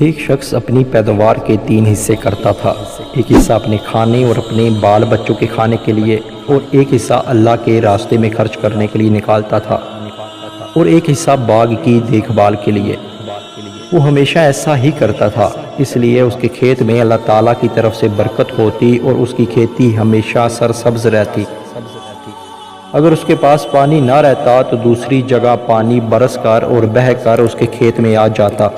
ایک شخص اپنی پیداوار کے 3 حصے کرتا تھا۔ ایک حصہ اپنے کھانے اور اپنے بال بچوں کے کھانے کے لیے، اور ایک حصہ اللہ کے راستے میں خرچ کرنے کے لیے نکالتا تھا، اور ایک حصہ باغ کی دیکھ بھال کے لیے۔ وہ ہمیشہ ایسا ہی کرتا تھا، اس لیے اس کے کھیت میں اللہ تعالیٰ کی طرف سے برکت ہوتی اور اس کی کھیتی ہمیشہ سرسبز رہتی۔ اگر اس کے پاس پانی نہ رہتا تو دوسری جگہ پانی برس کر اور بہہ کر اس کے کھیت میں آ جاتا۔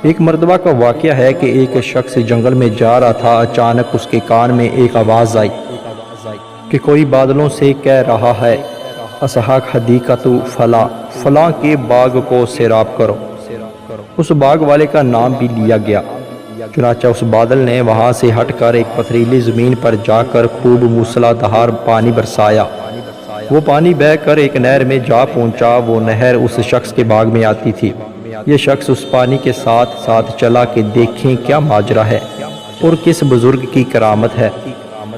ایک مرتبہ کا واقعہ ہے کہ ایک شخص جنگل میں جا رہا تھا۔ اچانک اس کے کان میں ایک آواز آئی کہ کوئی بادلوں سے کہہ رہا ہے، اسحاق حدیقۃ فلاں، فلاں کے باغ کو سیراب کرو۔ اس باغ والے کا نام بھی لیا گیا۔ چنانچہ اس بادل نے وہاں سے ہٹ کر ایک پتھریلی زمین پر جا کر خوب موسلا دھار پانی برسایا۔ وہ پانی بہہ کر ایک نہر میں جا پہنچا۔ وہ نہر اس شخص کے باغ میں آتی تھی۔ یہ شخص اس پانی کے ساتھ ساتھ چلا کہ دیکھیں کیا ماجرا ہے اور کس بزرگ کی کرامت ہے۔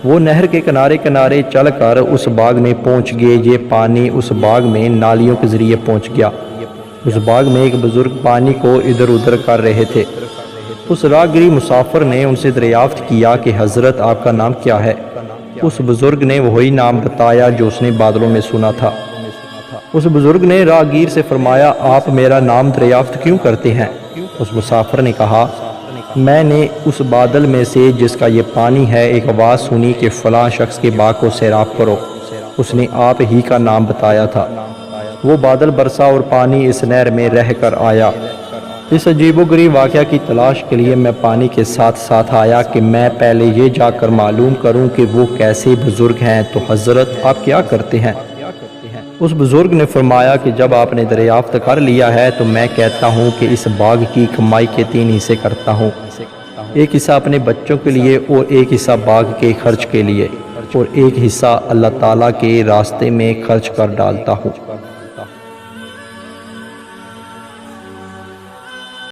وہ نہر کے کنارے کنارے چل کر اس باغ میں پہنچ گئے۔ یہ پانی اس باغ میں نالیوں کے ذریعے پہنچ گیا۔ اس باغ میں ایک بزرگ پانی کو ادھر ادھر کر رہے تھے۔ اس راہگری مسافر نے ان سے دریافت کیا کہ حضرت آپ کا نام کیا ہے؟ اس بزرگ نے وہی نام بتایا جو اس نے بادلوں میں سنا تھا۔ اس بزرگ نے راہگیر سے فرمایا، آپ میرا نام دریافت کیوں کرتے ہیں؟ اس مسافر نے کہا، میں نے اس بادل میں سے جس کا یہ پانی ہے ایک آواز سنی کہ فلاں شخص کے باغ کو سیراب کرو۔ اس نے آپ ہی کا نام بتایا تھا۔ وہ بادل برسا اور پانی اس نہر میں رہ کر آیا۔ اس عجیب و غریب واقعہ کی تلاش کے لیے میں پانی کے ساتھ ساتھ آیا کہ میں پہلے یہ جا کر معلوم کروں کہ وہ کیسے بزرگ ہیں۔ تو حضرت آپ کیا کرتے ہیں؟ اس بزرگ نے فرمایا کہ جب آپ نے دریافت کر لیا ہے تو میں کہتا ہوں کہ اس باغ کی کمائی کے 3 حصے کرتا ہوں، ایک حصہ اپنے بچوں کے لیے اور ایک حصہ باغ کے خرچ کے لیے، اور ایک حصہ اللہ تعالیٰ کے راستے میں خرچ کر ڈالتا ہوں۔